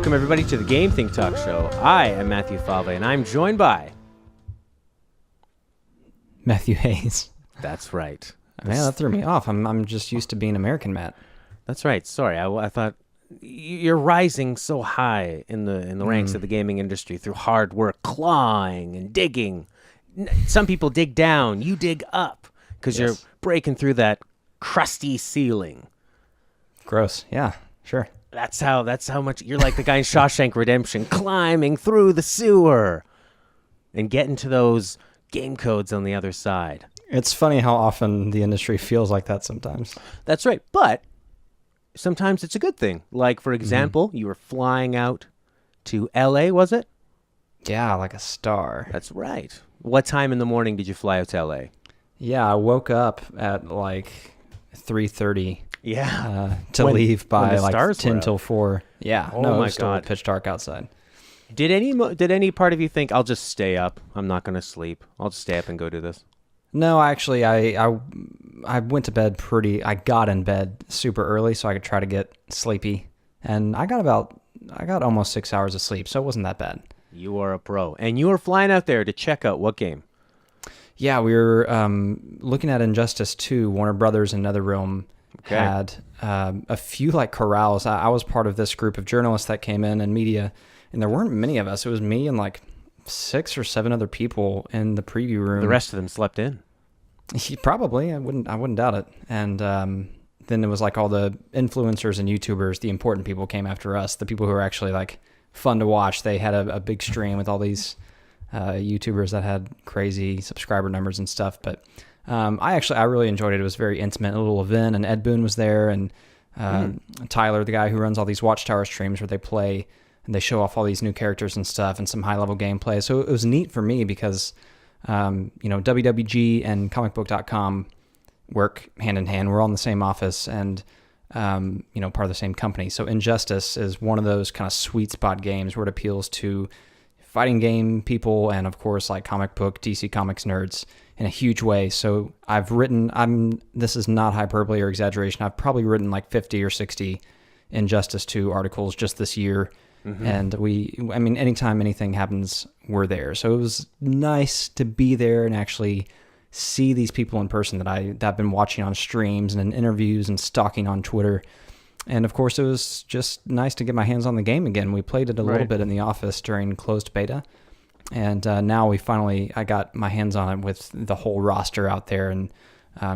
Welcome, everybody, to the GameThinkTalk show. I am Matthew Fave, and I'm joined by... Matthew Hayes. That's right. Man, that threw me off. I'm just used to being American, Matt. That's right. Sorry, I thought you're rising so high in the ranks of the gaming industry through hard work, clawing and digging. Some people dig down. You dig up because you're breaking through that crusty ceiling. Gross. Yeah, sure. That's how much you're like the guy in Shawshank Redemption, climbing through the sewer and getting to those game codes on the other side. It's funny how often the industry feels like that sometimes. That's right. But sometimes it's a good thing. Like, for example, you were flying out to L.A., was it? Yeah, like a star. That's right. What time in the morning did you fly out to L.A.? Yeah, I woke up at like 3:30. Yeah. To leave by when the like stars 10 were till out. 4. Yeah. Oh no, my it was still God. pitch dark outside. Did any part of you think, I'll just stay up? I'm not going to sleep. I'll just stay up and go do this. No, actually, I went to bed I got in bed super early so I could try to get sleepy. And I got almost 6 hours of sleep, so it wasn't that bad. You are a pro. And you were flying out there to check out what game? Yeah, we were looking at Injustice 2. Warner Brothers and NetherRealm had a few like corrals. I was part of this group of journalists that came in and media, and there weren't many of us. It was me and like 6 or 7 other people in the preview room. The rest of them slept in. Probably. I wouldn't doubt it. And then it was like all the influencers and YouTubers, the important people came after us, the people who were actually like fun to watch. They had a big stream with all these YouTubers that had crazy subscriber numbers and stuff. But I really enjoyed it. It was very intimate, a little event, and Ed Boon was there, and Tyler, the guy who runs all these Watchtower streams where they play and they show off all these new characters and stuff and some high-level gameplay. So it was neat for me because, WWG and comicbook.com work hand in hand. We're all in the same office and, part of the same company. So Injustice is one of those kind of sweet spot games where it appeals to fighting game people and, of course, like comic book, DC Comics nerds in a huge way. So this is not hyperbole or exaggeration. I've probably written like 50 or 60 Injustice 2 articles just this year. And anytime anything happens, we're there. So it was nice to be there and actually see these people in person that I've been watching on streams and in interviews and stalking on Twitter. And of course, it was just nice to get my hands on the game again. We played it a little bit in the office during closed beta. And now I got my hands on it with the whole roster out there and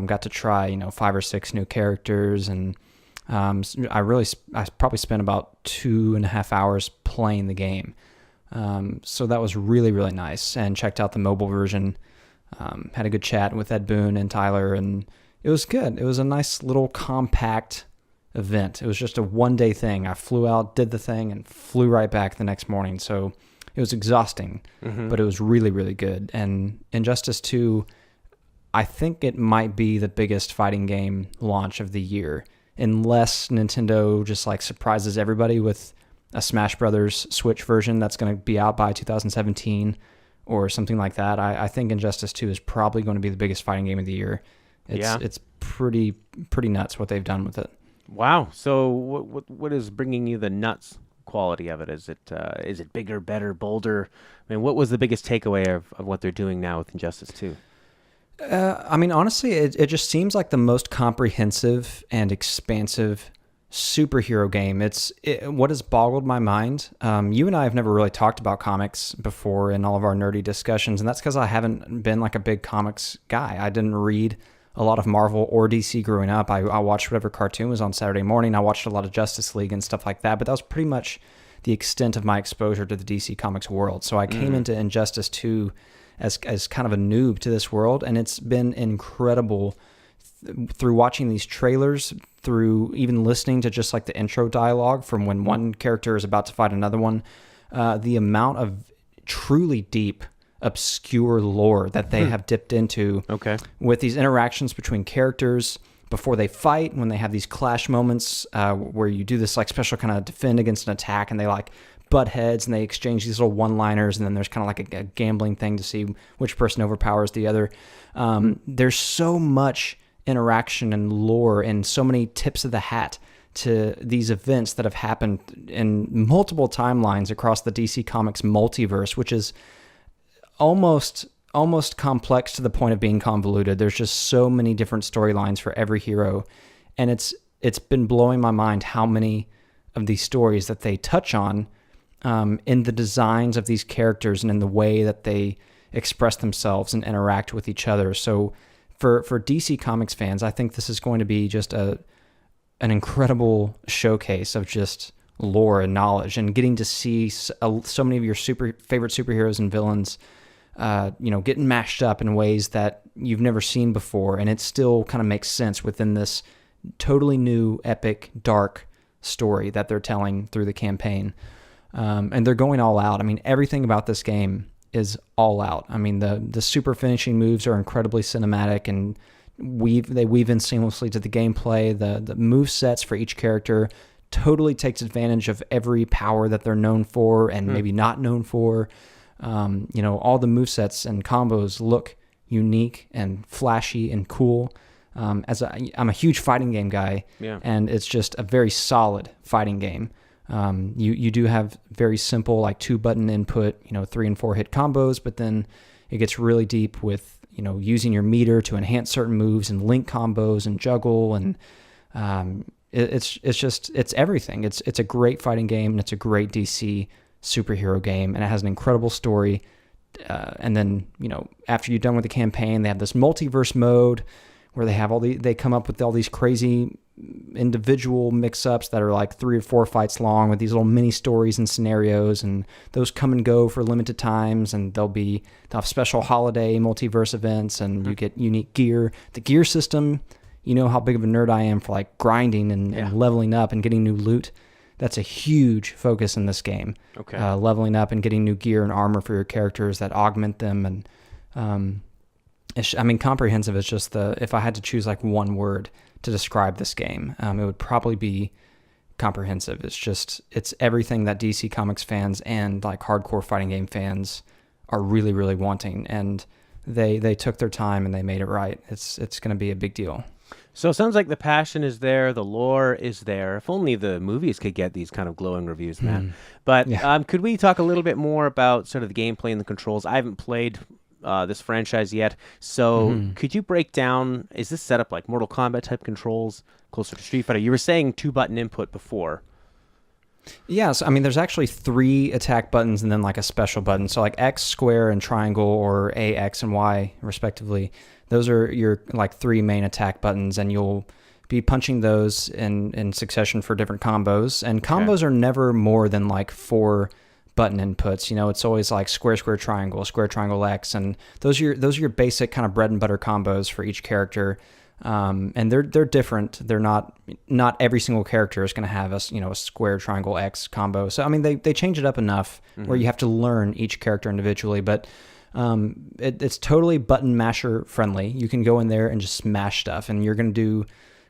got to try, 5 or 6 new characters. And I probably spent about 2.5 hours playing the game. So that was really, really nice, and checked out the mobile version. Had a good chat with Ed Boon and Tyler, and it was good. It was a nice little compact event. It was just a one-day thing. I flew out, did the thing, and flew right back the next morning. So it was exhausting, but it was really, really good. And Injustice 2, I think it might be the biggest fighting game launch of the year, unless Nintendo just like surprises everybody with a Smash Brothers Switch version that's going to be out by 2017 or something like that. I think Injustice 2 is probably going to be the biggest fighting game of the year. It's pretty nuts what they've done with it. Wow. So what is bringing you the nuts quality of it? Is it bigger, better, bolder? I mean, what was the biggest takeaway of what they're doing now with Injustice 2? Honestly, it just seems like the most comprehensive and expansive superhero game. What has boggled my mind. You and I have never really talked about comics before in all of our nerdy discussions, and that's because I haven't been like a big comics guy. I didn't read a lot of Marvel or DC growing up. I watched whatever cartoon was on Saturday morning. I watched a lot of Justice League and stuff like that, but that was pretty much the extent of my exposure to the DC Comics world. So I came into Injustice 2 as kind of a noob to this world, and it's been incredible through watching these trailers, through even listening to just like the intro dialogue from when one character is about to fight another one, the amount of truly deep, obscure lore that they have dipped into with these interactions between characters before they fight, when they have these clash moments where you do this like special kind of defend against an attack, and they like butt heads and they exchange these little one-liners, and then there's kind of like a gambling thing to see which person overpowers the other. There's so much interaction and lore and so many tips of the hat to these events that have happened in multiple timelines across the DC Comics multiverse, which is almost complex to the point of being convoluted. There's just so many different storylines for every hero, and it's been blowing my mind how many of these stories that they touch on in the designs of these characters and in the way that they express themselves and interact with each other. So for DC Comics fans, I think this is going to be just an incredible showcase of just lore and knowledge, and getting to see so many of your favorite superheroes and villains getting mashed up in ways that you've never seen before, and it still kind of makes sense within this totally new, epic, dark story that they're telling through the campaign. And they're going all out. I mean, everything about this game is all out. I mean, the super finishing moves are incredibly cinematic, and they weave in seamlessly to the gameplay. The move sets for each character totally takes advantage of every power that they're known for and maybe not known for. All the move sets and combos look unique and flashy and cool. I'm a huge fighting game guy, and it's just a very solid fighting game. You do have very simple, like 2-button input, 3 and 4 hit combos, but then it gets really deep with, using your meter to enhance certain moves and link combos and juggle. And, it's everything. It's a great fighting game, and it's a great DC superhero game, and it has an incredible story. And then, after you're done with the campaign, they have this multiverse mode where they come up with all these crazy individual mix-ups that are like 3 or 4 fights long with these little mini stories and scenarios, and those come and go for limited times, and they'll have special holiday multiverse events, and you get unique gear. The gear system, how big of a nerd I am for like grinding and leveling up and getting new loot. That's a huge focus in this game. Okay. Leveling up and getting new gear and armor for your characters that augment them. And comprehensive is just if I had to choose like one word to describe this game, it would probably be comprehensive. It's everything that DC Comics fans and like hardcore fighting game fans are really, really wanting. And they took their time and they made it right. It's going to be a big deal. So it sounds like the passion is there, the lore is there. If only the movies could get these kind of glowing reviews, man. But could we talk a little bit more about sort of the gameplay and the controls? I haven't played this franchise yet, so could you break down, is this set up like Mortal Kombat type controls, closer to Street Fighter? You were saying 2-button input before. Yes, I mean, there's actually 3 attack buttons and then like a special button. So like X, square, and triangle, or A, X, and Y, respectively. Those are your like 3 main attack buttons, and you'll be punching those in succession for different combos. And combos are never more than like 4 button inputs. It's always like square, triangle, X, and those are your basic kind of bread and butter combos for each character. And they're different. They're not every single character is going to have a square, triangle, X combo. So I mean, they change it up enough where you have to learn each character individually, but it's totally button masher friendly. You can go in there and just smash stuff, and you're going to do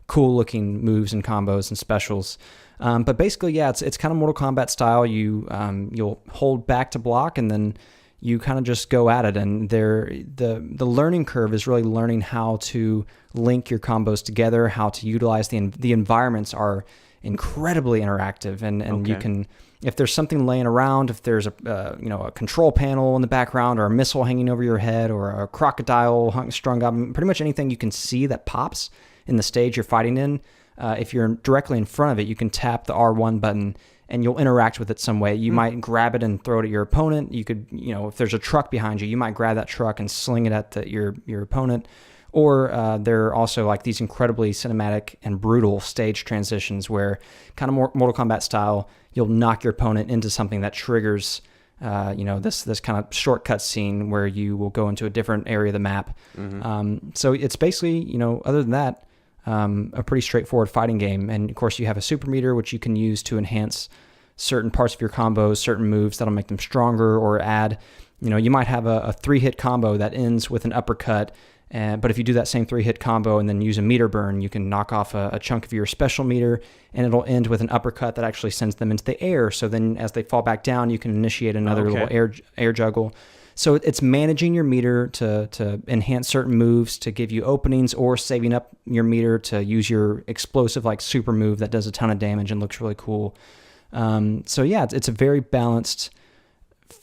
cool looking moves and combos and specials. But basically, it's kind of Mortal Kombat style. You'll hold back to block, and then you kind of just go at it. And the learning curve is really learning how to link your combos together, how to utilize the environments are incredibly interactive, and you can, if there's something laying around, if there's a control panel in the background, or a missile hanging over your head, or a crocodile strung up, pretty much anything you can see that pops in the stage you're fighting in. If you're directly in front of it, you can tap the R1 button and you'll interact with it some way. You might grab it and throw it at your opponent. You could, if there's a truck behind you, you might grab that truck and sling it at your opponent. Or there are also like these incredibly cinematic and brutal stage transitions where, kind of more Mortal Kombat style, you'll knock your opponent into something that triggers this kind of shortcut scene where you will go into a different area of the map. So it's basically, other than that, a pretty straightforward fighting game. And of course, you have a super meter, which you can use to enhance certain parts of your combos, certain moves that'll make them stronger, or add, you might have a 3-hit combo that ends with an uppercut. But if you do that same 3-hit combo and then use a meter burn, you can knock off a chunk of your special meter, and it'll end with an uppercut that actually sends them into the air. So then as they fall back down, you can initiate another little air juggle. So it's managing your meter to enhance certain moves, to give you openings, or saving up your meter to use your explosive like super move that does a ton of damage and looks really cool. So yeah, it's a very balanced,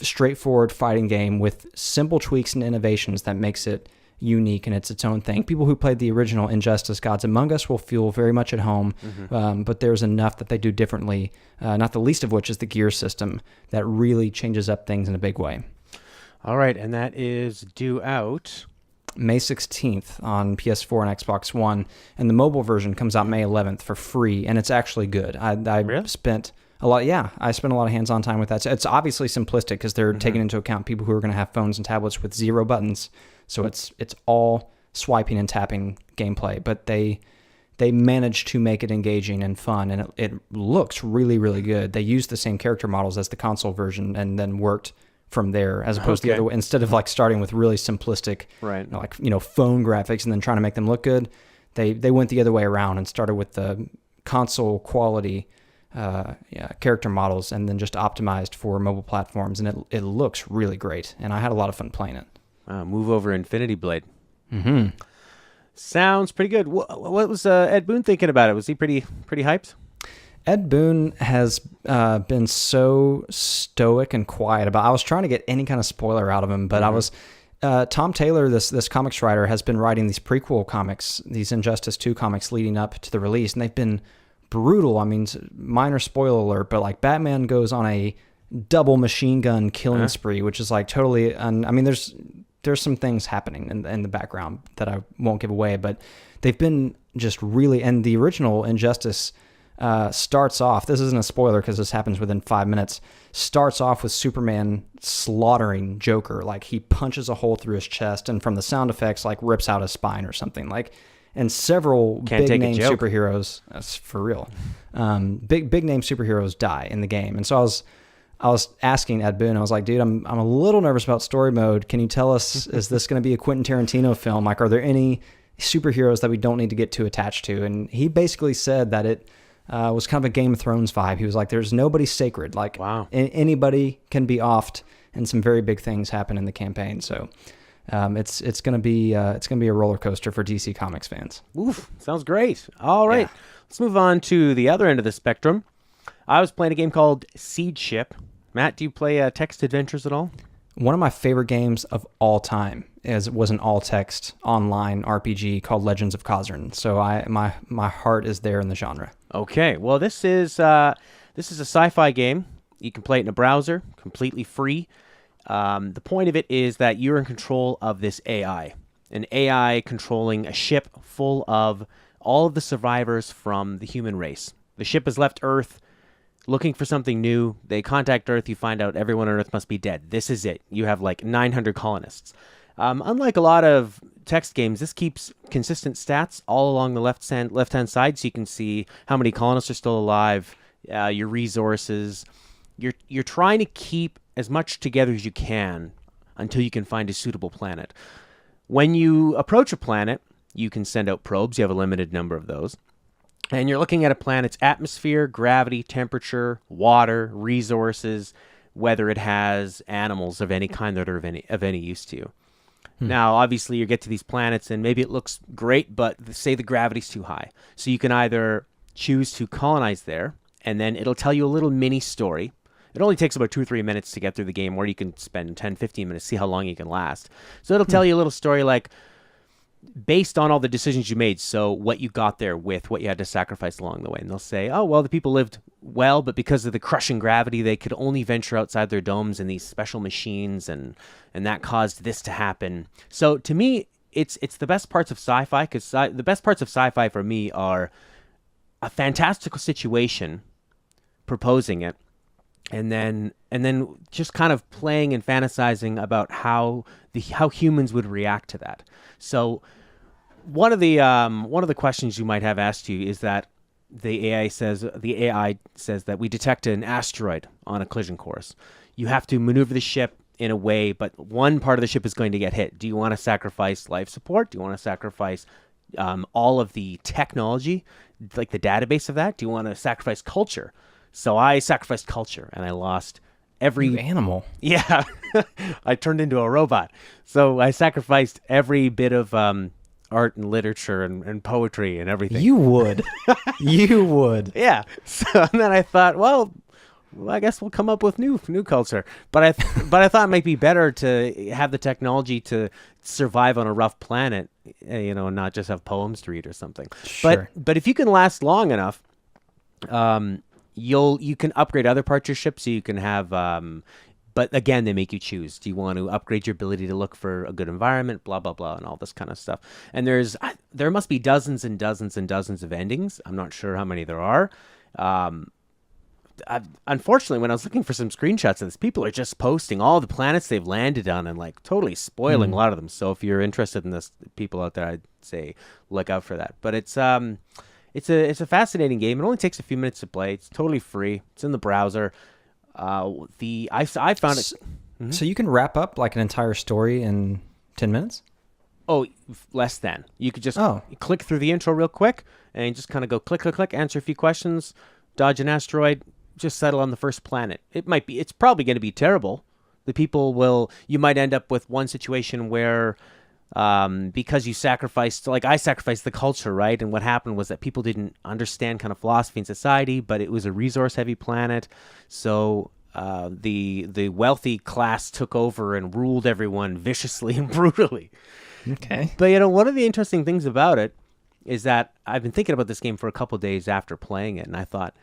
straightforward fighting game with simple tweaks and innovations that makes it unique and it's its own thing. People who played the original Injustice Gods Among Us will feel very much at home, but there's enough that they do differently, not the least of which is the gear system that really changes up things in a big way. All right, and that is due out May 16th on PS4 and Xbox One, and the mobile version comes out May 11th for free, and it's actually good. I Really? spent a lot of hands-on time with that. So it's obviously simplistic because they're taking into account people who are going to have phones and tablets with 0 buttons, so it's all swiping and tapping gameplay, but they managed to make it engaging and fun, and it looks really, really good. They used the same character models as the console version and then worked from there, as opposed to the other way. Instead of like starting with really simplistic, right, phone graphics and then trying to make them look good, they went the other way around and started with the console quality character models and then just optimized for mobile platforms, and it looks really great. And I had a lot of fun playing it. Move over Infinity Blade. Sounds pretty good. What was Ed Boon thinking about it? Was he pretty hyped? Ed Boon has been so stoic and quiet about. I was trying to get any kind of spoiler out of him, but I was. Tom Taylor, this comics writer, has been writing these prequel comics, these Injustice 2 comics leading up to the release, and they've been brutal. I mean, minor spoiler alert, but like Batman goes on a double machine gun killing spree, which is like totally. I mean, there's some things happening in the background that I won't give away, but they've been just really. And the original Injustice. Starts off, this isn't a spoiler because this happens within 5 minutes, starts off with Superman slaughtering Joker. Like he punches a hole through his chest and from the sound effects like rips out his spine or something. Like, and several big name superheroes, that's for real, big name superheroes die in the game. And so I was asking Ed Boon, I was like, dude, I'm a little nervous about story mode. Can you tell us, is this going to be a Quentin Tarantino film? Like, are there any superheroes that we don't need to get too attached to? And he basically said that it was kind of a Game of Thrones vibe. He was like, there's nobody sacred. Like, wow. Anybody can be offed, and some very big things happen in the campaign. So it's gonna be a roller coaster for DC Comics fans. Oof, sounds great. All right, let's move on to the other end of the spectrum. I was playing a game called Seedship. Matt, do you play text adventures at all? One of my favorite games of all time was an all-text online RPG called Legends of Khazran. So my heart is there in the genre. Okay, well this is a sci-fi game. You can play it in a browser, completely free. The point of it is that you're in control of this AI, an AI controlling a ship full of all of the survivors from the human race. The ship has left Earth looking for something new. They contact Earth. You find out everyone on Earth must be dead. This is it. You have like 900 colonists. Unlike a lot of text games, this keeps consistent stats all along the left-hand side, so you can see how many colonists are still alive, your resources. You're trying to keep as much together as you can until you can find a suitable planet. When you approach a planet, you can send out probes. You have a limited number of those. And you're looking at a planet's atmosphere, gravity, temperature, water, resources, whether it has animals of any kind that are of any use to you. Now, obviously, you get to these planets, and maybe it looks great, but say the gravity's too high. So you can either choose to colonize there, and then it'll tell you a little mini story. It only takes about 2 or 3 minutes to get through the game, or you can spend 10, 15 minutes, see how long you can last. So it'll tell you a little story like, based on all the decisions you made, so what you got there with, what you had to sacrifice along the way. And they'll say, oh, well, the people lived well, but because of the crushing gravity, they could only venture outside their domes in these special machines, and that caused this to happen. So to me, it's the best parts of sci-fi, because the best parts of sci-fi for me are a fantastical situation, proposing it, and then just kind of playing and fantasizing about how humans would react to that. So one of the questions you might have asked you is that the AI says that we detect an asteroid on a collision course. You have to maneuver the ship in a way, but one part of the ship is going to get hit. Do you want to sacrifice life support? Do you want to sacrifice all of the technology, like the database of that? Do you want to sacrifice culture? So I sacrificed culture, and I lost You animal. Yeah, I turned into a robot. So I sacrificed every bit of art and literature and poetry and everything. You would. You would. Yeah. So and then I thought, well, I guess we'll come up with new culture. But I thought it might be better to have the technology to survive on a rough planet, and not just have poems to read or something. Sure. But if you can last long enough, you can upgrade other parts of your ship, so you can have. But again, they make you choose. Do you want to upgrade your ability to look for a good environment, blah, blah, blah, and all this kind of stuff. And there must be dozens and dozens and dozens of endings. I'm not sure how many there are. Unfortunately, when I was looking for some screenshots of this, people are just posting all the planets they've landed on and like totally spoiling a lot of them. So if you're interested in this, people out there, I'd say look out for that. But it's a fascinating game. It only takes a few minutes to play. It's totally free. It's in the browser. I found it. So you can wrap up like an entire story in 10 minutes? Oh, less than. You could just Oh. click through the intro real quick and just kind of go click, click, click, answer a few questions, dodge an asteroid, just settle on the first planet. It's probably going to be terrible. You might end up with one situation where, because you sacrificed, like I sacrificed the culture, right? And what happened was that people didn't understand kind of philosophy and society, but it was a resource-heavy planet. So the wealthy class took over and ruled everyone viciously and brutally. Okay. But, one of the interesting things about it is that I've been thinking about this game for a couple days after playing it, and I thought,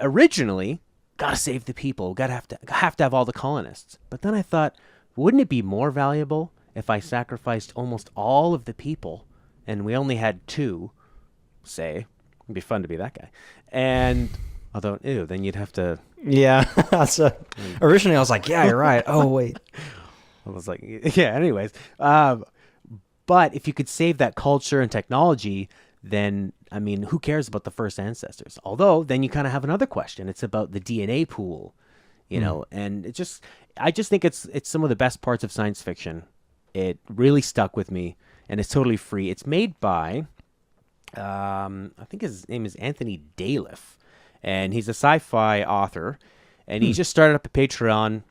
originally, gotta save the people, have to have all the colonists. But then I thought, wouldn't it be more valuable if I sacrificed almost all of the people and we only had 2, say? It'd be fun to be that guy. And although, then you'd have to. Yeah. So originally I was like, yeah, you're right. Oh, wait. I was like, yeah, anyways. But if you could save that culture and technology, then, who cares about the first ancestors? Although, then you kind of have another question. It's about the DNA pool, and I just think it's some of the best parts of science fiction. It really stuck with me, and it's totally free. It's made by, I think his name is Anthony Daliff, and he's a sci-fi author, and he just started up a Patreon,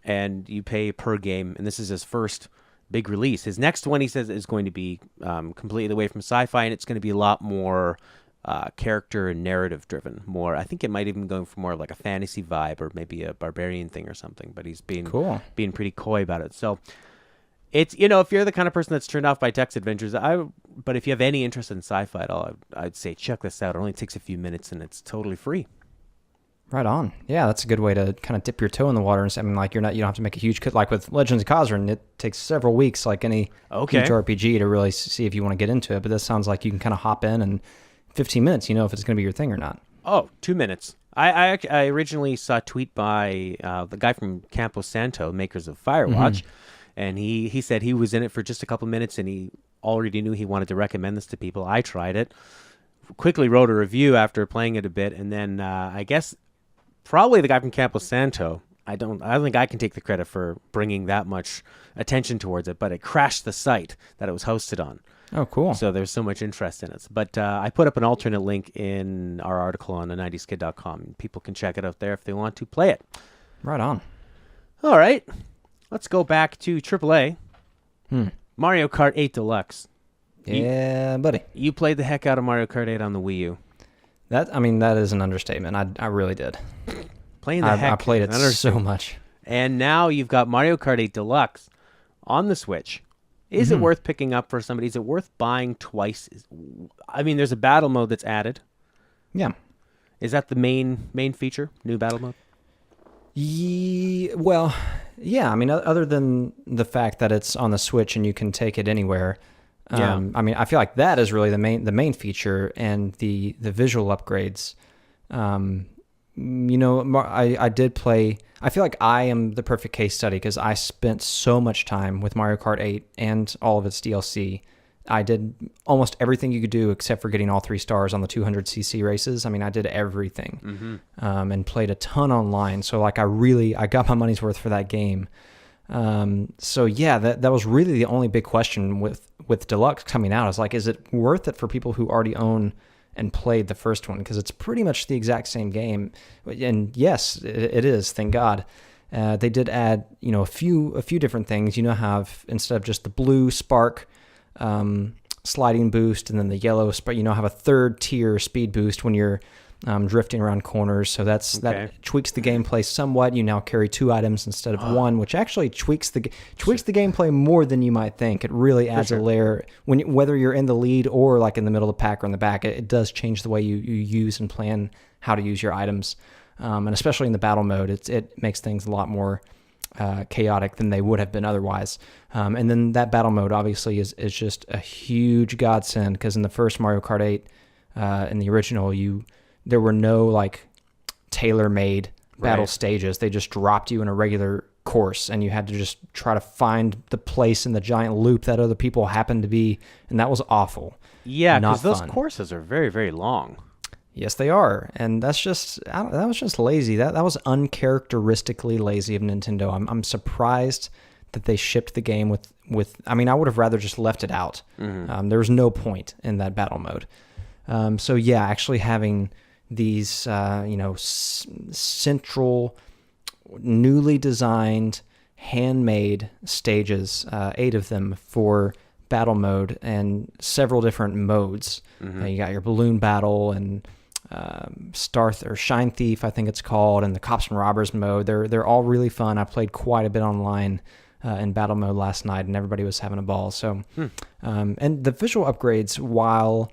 and you pay per game, and this is his first big release. His next one, he says, is going to be completely away from sci-fi, and it's going to be a lot more character and narrative driven. I think it might even go for more of like a fantasy vibe or maybe a barbarian thing or something. But he's being pretty coy about it. So it's if you're the kind of person that's turned off by text adventures, but if you have any interest in sci-fi at all, I'd say check this out. It only takes a few minutes and it's totally free. Right on. Yeah, that's a good way to kind of dip your toe in the water. And like you don't have to make a huge cut. Like with Legends of Khazran, it takes several weeks, like any huge RPG, to really see if you want to get into it. But this sounds like you can kind of hop in and 15 minutes, if it's going to be your thing or not. Oh, 2 minutes. I originally saw a tweet by the guy from Campo Santo, makers of Firewatch, and he said he was in it for just a couple minutes, and he already knew he wanted to recommend this to people. I tried it, quickly wrote a review after playing it a bit, and then I guess probably the guy from Campo Santo. I don't think I can take the credit for bringing that much attention towards it, but it crashed the site that it was hosted on. Oh, cool. So there's so much interest in it. But I put up an alternate link in our article on the90skid.com. People can check it out there if they want to play it. Right on. All right. Let's go back to AAA. Mario Kart 8 Deluxe. Yeah, buddy. You played the heck out of Mario Kart 8 on the Wii U. That is an understatement. I really did. I played it so much. And now you've got Mario Kart 8 Deluxe on the Switch. Is it worth picking up for somebody? Is it worth buying twice? There's a battle mode that's added. Yeah. Is that the main feature? New battle mode? Well, yeah. Other than the fact that it's on the Switch and you can take it anywhere. I feel like that is really the main feature, and the visual upgrades. I did play. I feel like I am the perfect case study because I spent so much time with Mario Kart 8 and all of its DLC. I did almost everything you could do except for getting all 3 stars on the 200cc races. I did everything, and played a ton online. So like I got my money's worth for that game. So yeah, that was really the only big question with Deluxe coming out. Is like, is it worth it for people who already own and played the first one, because it's pretty much the exact same game. And yes, it is, thank God. They did add, a few different things. Have, instead of just the blue spark sliding boost and then the yellow spark, have a third tier speed boost when you're drifting around corners. So that tweaks the gameplay somewhat. You now carry 2 items instead of 1, which actually tweaks the gameplay more than you might think. It really adds a layer whether you're in the lead or like in the middle of the pack or in the back. It does change the way you use and plan how to use your items, and especially in the battle mode, it makes things a lot more chaotic than they would have been otherwise. And then that battle mode obviously is just a huge godsend, because in the first Mario Kart 8, in the original, there were no like tailor-made battle stages. They just dropped you in a regular course, and you had to just try to find the place in the giant loop that other people happened to be, and that was awful. Yeah, because those courses are very, very long. Yes, they are, and that was just lazy. That was uncharacteristically lazy of Nintendo. I'm surprised that they shipped the game with. I mean, I would have rather just left it out. Mm-hmm. There was no point in that battle mode. So yeah, actually having these, central, newly designed, handmade stages, 8 of them for battle mode, and several different modes. Mm-hmm. You got your balloon battle and Shine Thief, I think it's called, and the Cops and Robbers mode. They're all really fun. I played quite a bit online in battle mode last night, and everybody was having a ball. So, and the visual upgrades, while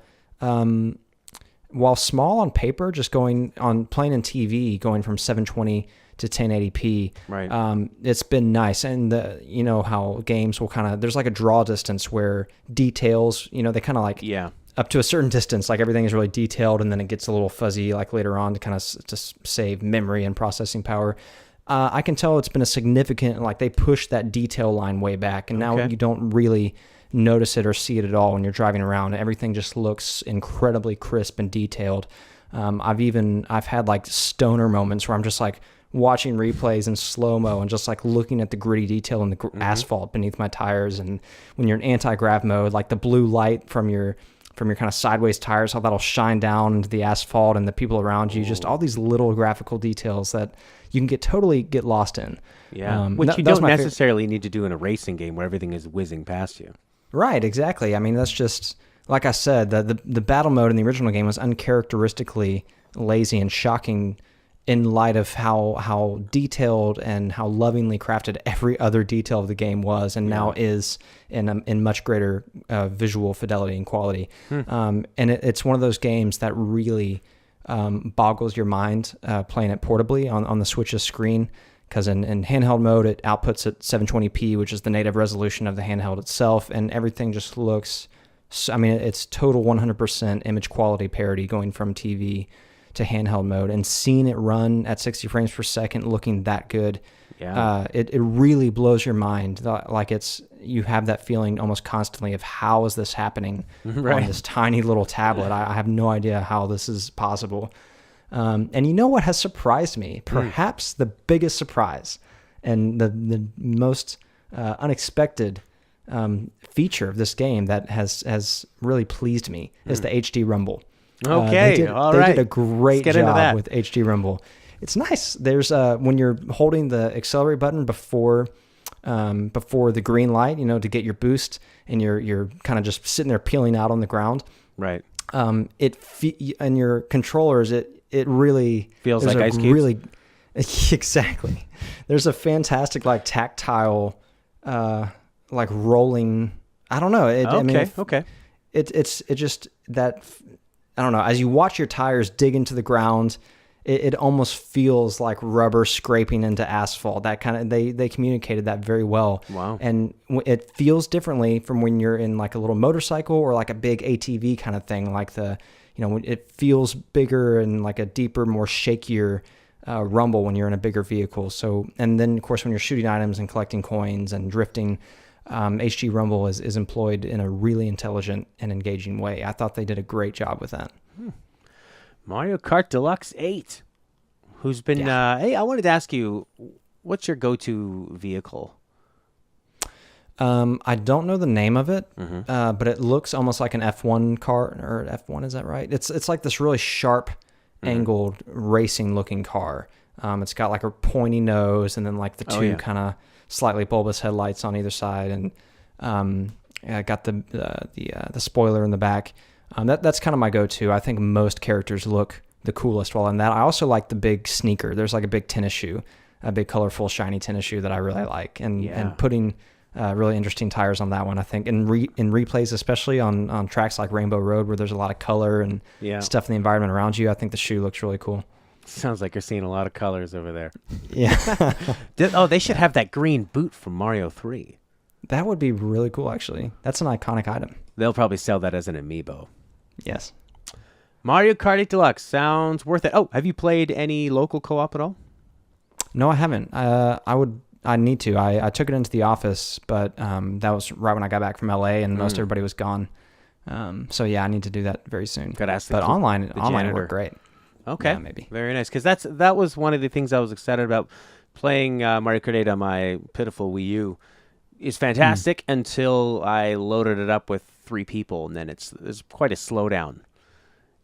small on paper, just playing in TV, going from 720 to 1080p, right? It's been nice. And how games will there's like a draw distance where details, they kind of like up to a certain distance, like everything is really detailed, and then it gets a little fuzzy like later on to just save memory and processing power. I can tell it's been a significant, like they pushed that detail line way back, and now you don't really notice it or see it at all when you're driving around. Everything just looks incredibly crisp and detailed. I've had like stoner moments where I'm just like watching replays in slow-mo and just like looking at the gritty detail in the asphalt beneath my tires. And when you're in anti-grav mode, like the blue light from your kind of sideways tires, how that'll shine down into the asphalt and the people around you. Just all these little graphical details that you can totally get lost in. Yeah, which you don't necessarily need to do in a racing game where everything is whizzing past you. Right, exactly. I mean, that's just, like I said, the battle mode in the original game was uncharacteristically lazy and shocking in light of how detailed and how lovingly crafted every other detail of the game was, and now is in much greater visual fidelity and quality. And it's one of those games that really boggles your mind playing it portably on the Switch's screen, because in handheld mode, it outputs at 720p, which is the native resolution of the handheld itself, and everything just looks, it's total 100% image quality parity going from TV to handheld mode, and seeing it run at 60 frames per second looking that good, it really blows your mind. Like you have that feeling almost constantly of, how is this happening on this tiny little tablet? I have no idea how this is possible. And you know what has surprised me? Perhaps the biggest surprise and the most unexpected feature of this game that has really pleased me is the HD Rumble. Okay, they did a great job with HD Rumble. It's nice. There's when you're holding the accelerate button before the green light, to get your boost, and you're kind of just sitting there peeling out on the ground. Right. And your controllers, it really feels like ice cubes. Really, exactly. There's a fantastic like tactile, like rolling. I don't know. It's just that. I don't know. As you watch your tires dig into the ground, it almost feels like rubber scraping into asphalt. That kind of they communicated that very well. Wow. And it feels differently from when you're in like a little motorcycle or like a big ATV kind of thing. Like it feels bigger and like a deeper, more shakier rumble when you're in a bigger vehicle. So, and then of course when you're shooting items and collecting coins and drifting, HD Rumble is employed in a really intelligent and engaging way. I thought they did a great job with that. Mario Kart Deluxe 8. Who's been... hey, I wanted to ask you, what's your go-to vehicle? I don't know the name of it, but it looks almost like an F1 car, or F1, is that right? It's like this really sharp, angled, racing-looking car. It's got like a pointy nose and then like the two kind of slightly bulbous headlights on either side, and got the spoiler in the back. That's kind of my go-to. I think most characters look the coolest while in that. I also like the big sneaker. There's like a big tennis shoe, a big colorful shiny tennis shoe that I really like, and putting really interesting tires on that one. I think in replays, especially on tracks like Rainbow Road, where there's a lot of color and stuff in the environment around you, I think the shoe looks really cool. Sounds like you're seeing a lot of colors over there. Yeah. They should have that green boot from Mario 3. That would be really cool, actually. That's an iconic item. They'll probably sell that as an amiibo. Yes. Mario Kart 8 Deluxe sounds worth it. Oh, have you played any local co-op at all? No, I haven't. I need to. I took it into the office, but that was right when I got back from LA, and most everybody was gone. So yeah, I need to do that very soon. Got to ask but online it worked great. Okay, yeah, maybe. Very nice. Because that was one of the things I was excited about playing Mario Kart 8 on my pitiful Wii U. Is fantastic until I loaded it up with 3 people, and then it's quite a slowdown,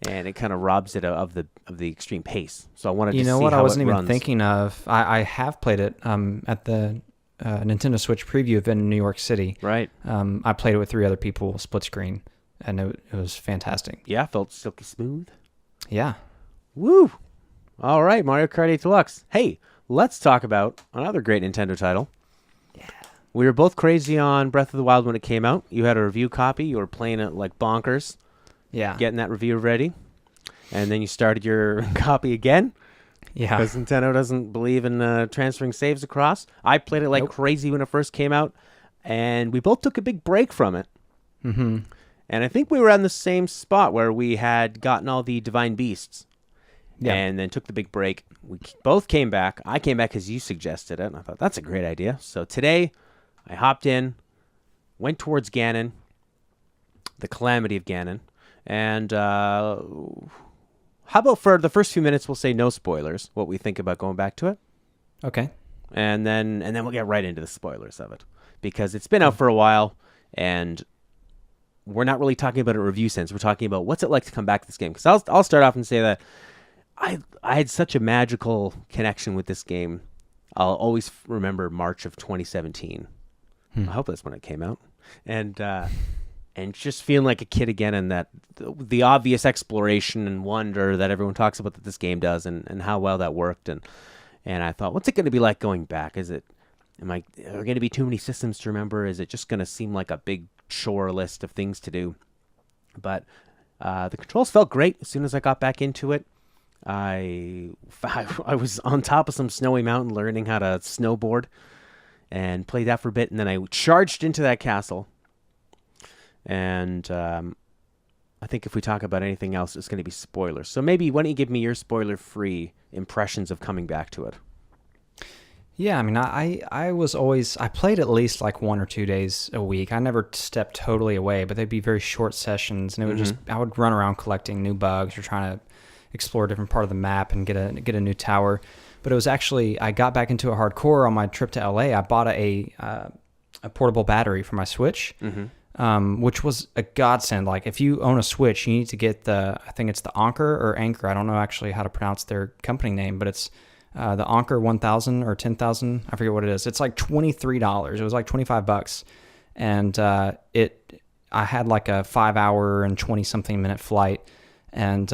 and it kind of robs it of the extreme pace. So I wanted to see how it runs. I wasn't even thinking of. I have played it at the Nintendo Switch preview event in New York City. Right. I played it with 3 other people, split screen, and it was fantastic. Yeah, felt silky smooth. Yeah. Woo! All right, Mario Kart 8 Deluxe. Hey, let's talk about another great Nintendo title. Yeah. We were both crazy on Breath of the Wild when it came out. You had a review copy. You were playing it like bonkers. Yeah. Getting that review ready. And then you started your copy again. Yeah. Because Nintendo doesn't believe in transferring saves across. I played it like crazy when it first came out. And we both took a big break from it. Mm-hmm. And I think we were on the same spot where we had gotten all the Divine Beasts. Yeah. And then took the big break. We both came back. I came back because you suggested it. And I thought, that's a great idea. So today, I hopped in, went towards Ganon, the Calamity of Ganon. And how about for the first few minutes, we'll say no spoilers, what we think about going back to it. Okay. And then we'll get right into the spoilers of it. Because it's been out for a while, and we're not really talking about a review sense. We're talking about what's it like to come back to this game. Because I'll start off and say that I had such a magical connection with this game. I'll always remember March of 2017. I hope that's when it came out. And just feeling like a kid again, and that the obvious exploration and wonder that everyone talks about that this game does, and how well that worked. And I thought, what's it going to be like going back? Are there going to be too many systems to remember? Is it just going to seem like a big chore list of things to do? But the controls felt great as soon as I got back into it. I was on top of some snowy mountain learning how to snowboard and played that for a bit, and then I charged into that castle. And I think if we talk about anything else, it's going to be spoilers. So maybe why don't you give me your spoiler-free impressions of coming back to it? Yeah, I mean, I played at least like 1 or 2 days a week. I never stepped totally away, but they'd be very short sessions, and it would I would run around collecting new bugs or trying to explore a different part of the map and get a new tower. But it was actually, I got back into it hardcore on my trip to LA. I bought a portable battery for my Switch, which was a godsend. Like, if you own a Switch, you need to get I think it's the Anker. I don't know actually how to pronounce their company name, but it's the Anker 1000 or 10,000. I forget what it is. It's like $23. It was like $25. And I had like a 5-hour and 20-something minute flight. And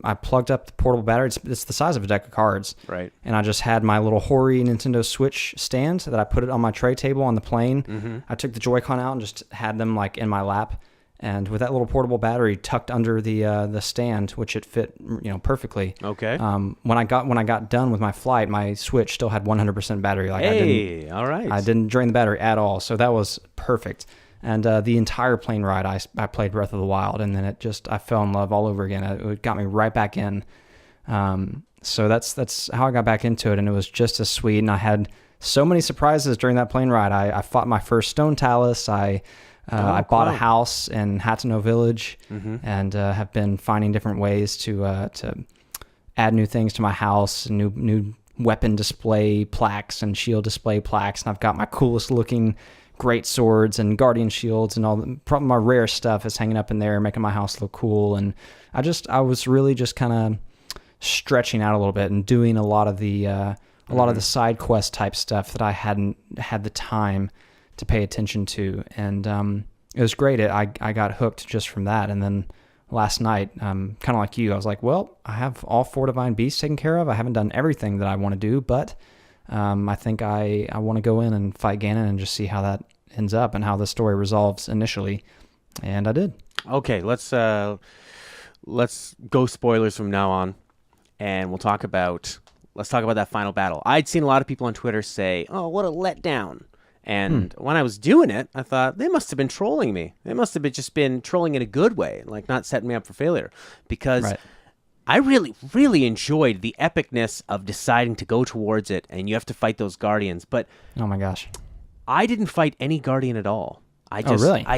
I plugged up the portable battery. It's the size of a deck of cards. Right. And I just had my little Hori Nintendo Switch stand that I put it on my tray table on the plane. I took the Joy-Con out and just had them like in my lap. And with that little portable battery tucked under the stand, which it fit perfectly. Okay. When I got done with my flight, my Switch still had 100% battery. Like, all right. I didn't drain the battery at all, so that was perfect. And the entire plane ride, I played Breath of the Wild, and then I fell in love all over again. It got me right back in. So that's how I got back into it, and it was just as sweet. And I had so many surprises during that plane ride. I fought my first Stone Talus. I bought a house in Hateno Village, and have been finding different ways to add new things to my house, new weapon display plaques and shield display plaques. And I've got my coolest looking great swords and guardian shields and all probably my rare stuff is hanging up in there, making my house look cool. And I was really just kind of stretching out a little bit and doing a lot of the side quest type stuff that I hadn't had the time to pay attention to. And it was great. I got hooked just from that. And then last night, kind of like you, I was like, well, I have all 4 divine beasts taken care of. I haven't done everything that I want to do, but I think I want to go in and fight Ganon and just see how that ends up and how the story resolves initially. And I did. Okay, let's go spoilers from now on, and let's talk about that final battle. I'd seen a lot of people on Twitter say, "Oh, what a letdown." And when I was doing it, I thought they must have been trolling me. They must have just been trolling in a good way, like not setting me up for failure, because I really, really enjoyed the epicness of deciding to go towards it, and you have to fight those guardians. But oh my gosh, I didn't fight any guardian at all. I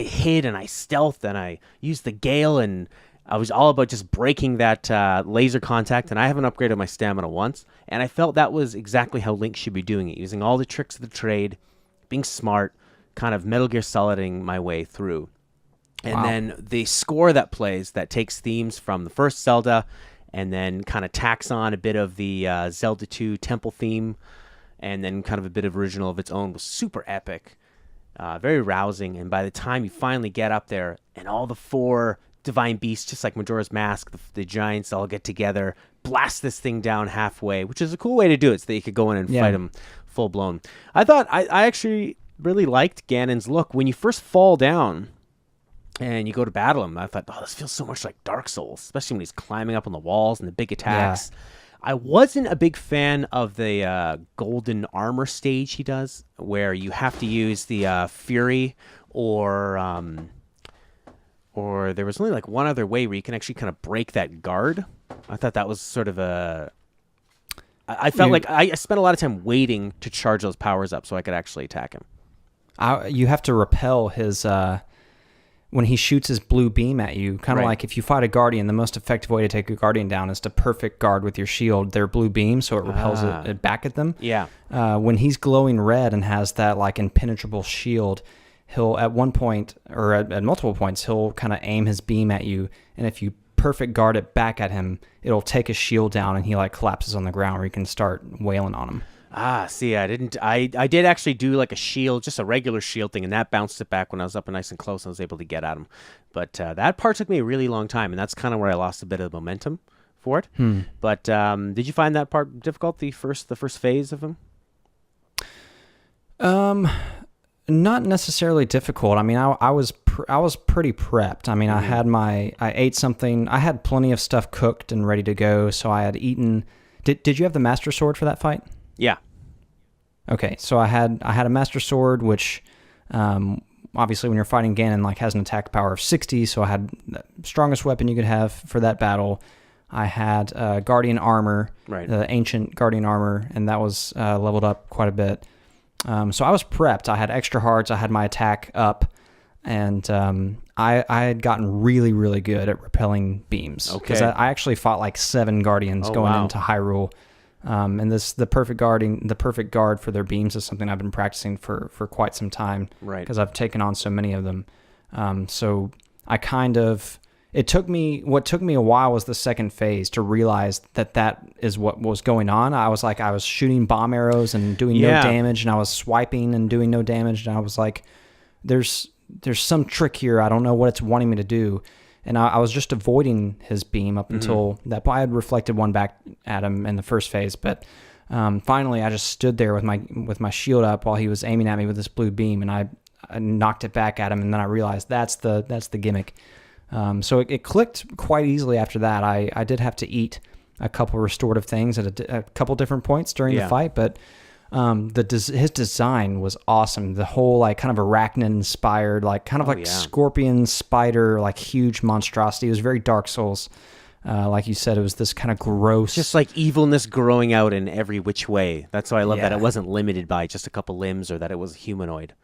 hid and I stealthed and I used the gale, and I was all about just breaking that laser contact, and I haven't upgraded my stamina once. And I felt that was exactly how Link should be doing it, using all the tricks of the trade, being smart, kind of Metal Gear Soliding my way through. And then the score that plays, that takes themes from the first Zelda and then kind of tacks on a bit of the Zelda 2 temple theme and then kind of a bit of original of its own, was super epic, very rousing. And by the time you finally get up there and all the 4 divine beasts, just like Majora's Mask, the giants all get together, blast this thing down halfway, which is a cool way to do it so that you could go in and fight them full blown. I thought I actually really liked Ganon's look. When you first fall down and you go to battle him, I thought, oh, this feels so much like Dark Souls, especially when he's climbing up on the walls and the big attacks. Yeah. I wasn't a big fan of the golden armor stage he does, where you have to use the Fury or there was only like one other way where you can actually kind of break that guard. I thought that was sort of I felt like I spent a lot of time waiting to charge those powers up so I could actually attack him. You have to repel his when he shoots his blue beam at you. Kind of like if you fight a guardian, the most effective way to take a guardian down is to perfect guard with your shield their blue beam, so it repels it back at them. Yeah. When he's glowing red and has that like impenetrable shield, he'll at one point or at multiple points he'll kind of aim his beam at you, and if you perfect guard it back at him, it'll take his shield down and he like collapses on the ground where you can start wailing on him. See, I did actually do like a shield, just a regular shield thing, and that bounced it back when I was up and nice and close and I was able to get at him. But that part took me a really long time, and that's kind of where I lost a bit of momentum for it. But did you find that part difficult, the first phase of him? Not necessarily difficult. I mean, I was pretty prepped. I mean, I ate something. I had plenty of stuff cooked and ready to go. So I had eaten. Did you have the Master Sword for that fight? Yeah. Okay, so I had a Master Sword, which obviously when you're fighting Ganon, like has an attack power of 60. So I had the strongest weapon you could have for that battle. I had Guardian Armor, the ancient Guardian Armor, and that was leveled up quite a bit. So I was prepped. I had extra hearts. I had my attack up, and I had gotten really, really good at repelling beams. Because I actually fought like 7 guardians going into Hyrule, and the perfect guard for their beams is something I've been practicing for quite some time. Right. Because I've taken on so many of them. So I kind of. What took me a while was the second phase to realize that is what was going on. I was shooting bomb arrows and doing no damage, and I was swiping and doing no damage, and I was like, there's some trick here. I don't know what it's wanting me to do. And I was just avoiding his beam up until that point. I had reflected one back at him in the first phase, but finally I just stood there with my shield up while he was aiming at me with this blue beam, and I knocked it back at him, and then I realized that's the gimmick. So it clicked quite easily after that. I did have to eat a couple restorative things at a couple different points during the fight, but his design was awesome. The whole like kind of arachnid inspired, like kind of like scorpion, spider, like huge monstrosity. It was very Dark Souls. Like you said, it was this kind of gross, just like evilness growing out in every which way. That's why I love that it wasn't limited by just a couple limbs or that it was humanoid.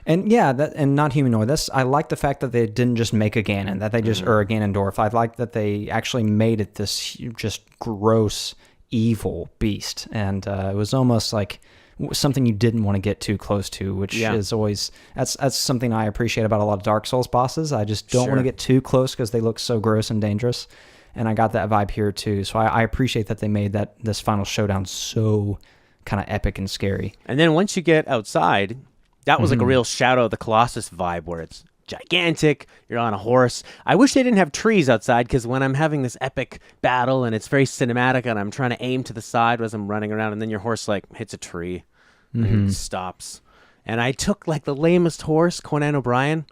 And and not humanoid. I like the fact that they didn't just make a Ganon, that they just or a Ganondorf. I like that they actually made it this just gross, evil beast, and it was almost like something you didn't want to get too close to, which is always that's something I appreciate about a lot of Dark Souls bosses. I just don't want to get too close because they look so gross and dangerous, and I got that vibe here too. So I appreciate that they made this final showdown so kind of epic and scary. And then once you get outside, that was like a real Shadow of the Colossus vibe where it's gigantic, you're on a horse. I wish they didn't have trees outside, because when I'm having this epic battle and it's very cinematic and I'm trying to aim to the side as I'm running around, and then your horse like hits a tree and stops. And I took like the lamest horse, Conan O'Brien.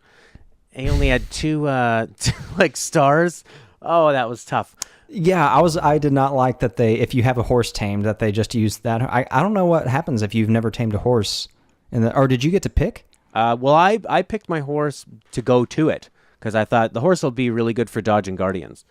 He only had two like stars. Oh, that was tough. Yeah, I did not like that if you have a horse tamed, that they just used that. I don't know what happens if you've never tamed a horse. Or did you get to pick? Well, I picked my horse to go to it because I thought the horse will be really good for dodging guardians.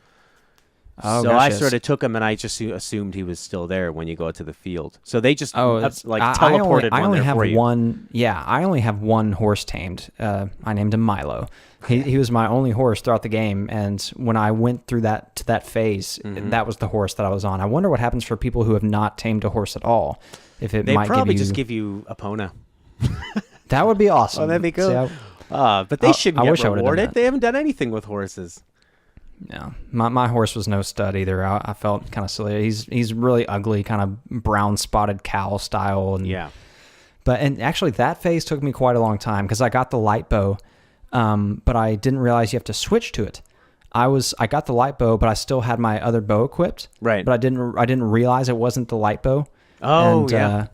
Oh, so gotcha. I sort of took him, and I just assumed he was still there when you go to the field. So they just teleported I only one there have for you. one. Yeah, I only have one horse tamed. I named him Milo. He was my only horse throughout the game, and when I went through that phase, that was the horse that I was on. I wonder what happens for people who have not tamed a horse at all. If it they might probably give you, just give you Epona. That would be awesome. Oh, that'd be cool. But they shouldn't get rewarded. They haven't done anything with horses. Yeah, my horse was no stud either. I felt kind of silly. He's really ugly, kind of brown spotted cow style. And actually that phase took me quite a long time because I got the light bow, but I didn't realize you have to switch to it. I got the light bow, but I still had my other bow equipped. Right. But I didn't realize it wasn't the light bow. Oh, and, yeah.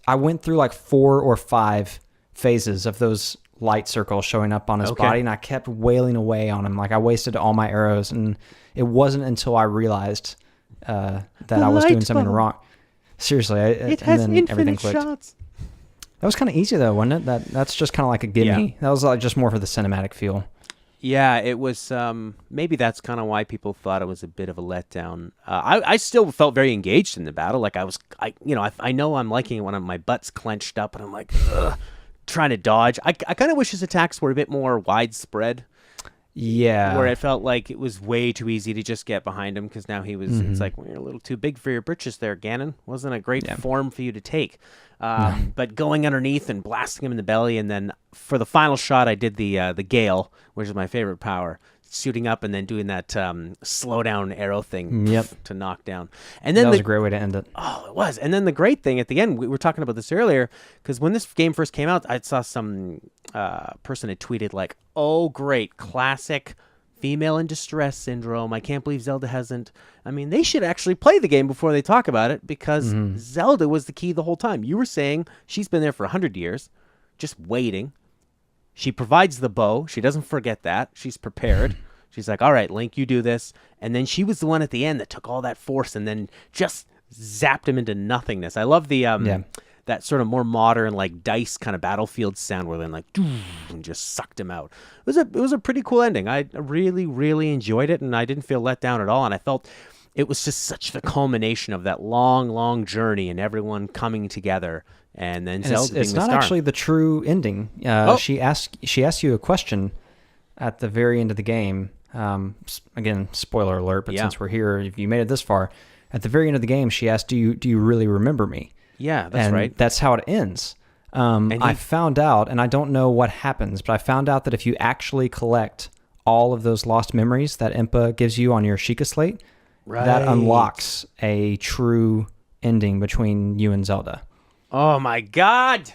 I went through like 4 or 5 phases of those light circles showing up on his body, and I kept wailing away on him. Like I wasted all my arrows, and it wasn't until I realized that I was doing something wrong. Seriously, it has and then infinite everything clicked. shots. That was kind of easy though, wasn't it? That's just kind of like a gimme. Yeah. That was like just more for the cinematic feel. Yeah, it was. Maybe that's kind of why people thought it was a bit of a letdown. I still felt very engaged in the battle. Like I know I'm liking it when my butt's clenched up and I'm like, ugh, trying to dodge. I kind of wish his attacks were a bit more widespread. Yeah, where it felt like it was way too easy to just get behind him because now he was. It's like, well, you're a little too big for your britches there, Ganon. Wasn't a great form for you to take. But going underneath and blasting him in the belly, and then for the final shot, I did the Gale, which is my favorite power, shooting up and then doing that slow down arrow thing to knock down. And then that was a great way to end it. Oh, it was. And then the great thing at the end, we were talking about this earlier, because when this game first came out, I saw some person had tweeted like, "Oh, great, classic female in distress syndrome. I can't believe Zelda hasn't." I mean, they should actually play the game before they talk about it, because Zelda was the key the whole time. You were saying she's been there for 100 years, just waiting. She provides the bow. She doesn't forget that. She's prepared. She's like, all right, Link, you do this. And then she was the one at the end that took all that force and then just zapped him into nothingness. I love the that sort of more modern, like dice kind of battlefield sound where then like and just sucked him out. It was a pretty cool ending. I really, really enjoyed it, and I didn't feel let down at all. And I felt it was just such the culmination of that long, long journey and everyone coming together. And then Zelda it's being not the star. actually the true ending. She asked you a question at the very end of the game. Again, spoiler alert, but since we're here, if you made it this far, at the very end of the game, she asked, "Do you really remember me?" Yeah, that's and right. That's how it ends. I found out, and I don't know what happens, but I found out that if you actually collect all of those lost memories that Impa gives you on your Sheikah slate, that unlocks a true ending between you and Zelda. Oh my God!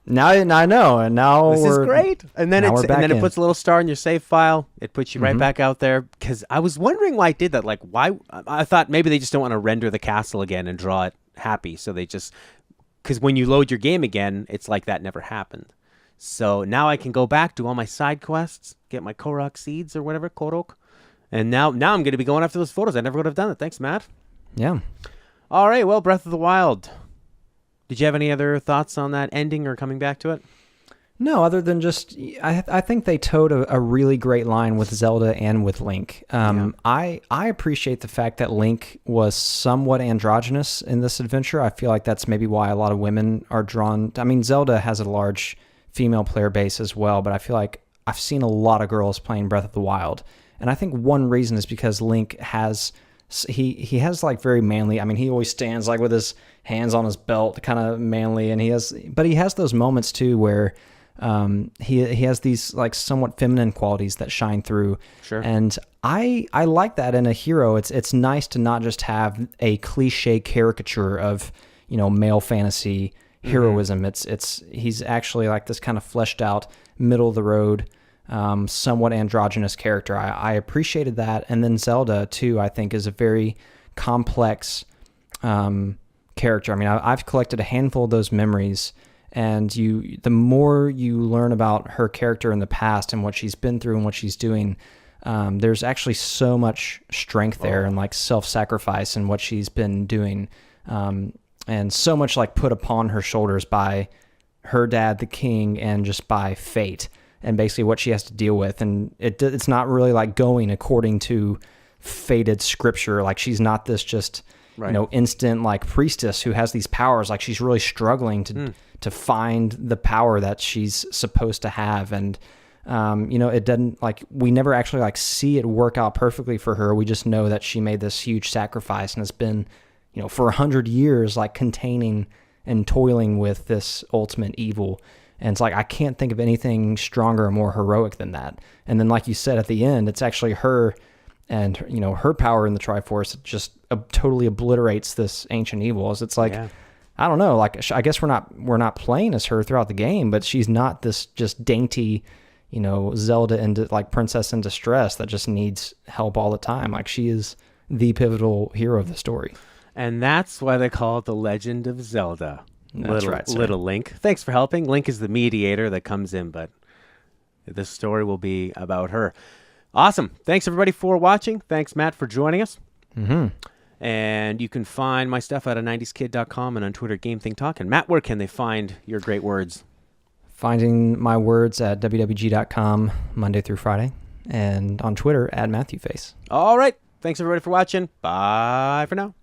Now I know, and now this is great. And then it puts a little star in your save file. It puts you right back out there. Because I was wondering why it did that. Like, why? I thought maybe they just don't want to render the castle again and draw it happy. So they just, because when you load your game again, it's like that never happened. So now I can go back, do all my side quests, get my Korok seeds or whatever, Korok. And now I'm going to be going after those photos. I never would have done it. Thanks, Matt. Yeah. All right. Well, Breath of the Wild. Did you have any other thoughts on that ending or coming back to it? No, other than just, I think they towed a really great line with Zelda and with Link. I appreciate the fact that Link was somewhat androgynous in this adventure. I feel like that's maybe why a lot of women are drawn. I mean, Zelda has a large female player base as well, but I feel like I've seen a lot of girls playing Breath of the Wild. And I think one reason is because Link has he has like very manly. I mean, he always stands like with his hands on his belt, kind of manly, and he has those moments too where he has these like somewhat feminine qualities that shine through. Sure. And I like that in a hero. It's nice to not just have a cliche caricature of, male fantasy heroism. He's actually like this kind of fleshed out, middle of the road, somewhat androgynous character. I appreciated that. And then Zelda too, I think, is a very complex character. I mean, I've collected a handful of those memories, and the more you learn about her character in the past and what she's been through and what she's doing, there's actually so much strength there and like self-sacrifice in what she's been doing. And so much like put upon her shoulders by her dad, the king, and just by fate, and basically what she has to deal with. And it's not really like going according to fated scripture. Like, she's not this just, instant like priestess who has these powers. Like, she's really struggling to find the power that she's supposed to have. And, it doesn't, like, we never actually like see it work out perfectly for her. We just know that she made this huge sacrifice and has been, for 100 years, like containing and toiling with this ultimate evil. And it's like, I can't think of anything stronger or more heroic than that. And then, like you said, at the end, it's actually her and, her power in the Triforce just totally obliterates this ancient evil. It's like, I don't know, like, I guess we're not playing as her throughout the game, but she's not this just dainty, Zelda into like princess in distress that just needs help all the time. Like, she is the pivotal hero of the story. And that's why they call it The Legend of Zelda. That's right, sir. Little Link. Thanks for helping. Link is the mediator that comes in, but this story will be about her. Awesome. Thanks, everybody, for watching. Thanks, Matt, for joining us. Mm-hmm. And you can find my stuff at a90skid.com and on Twitter, GameThinkTalk. And Matt, where can they find your great words? Finding my words at wwg.com Monday through Friday, and on Twitter at MatthewFace. All right. Thanks, everybody, for watching. Bye for now.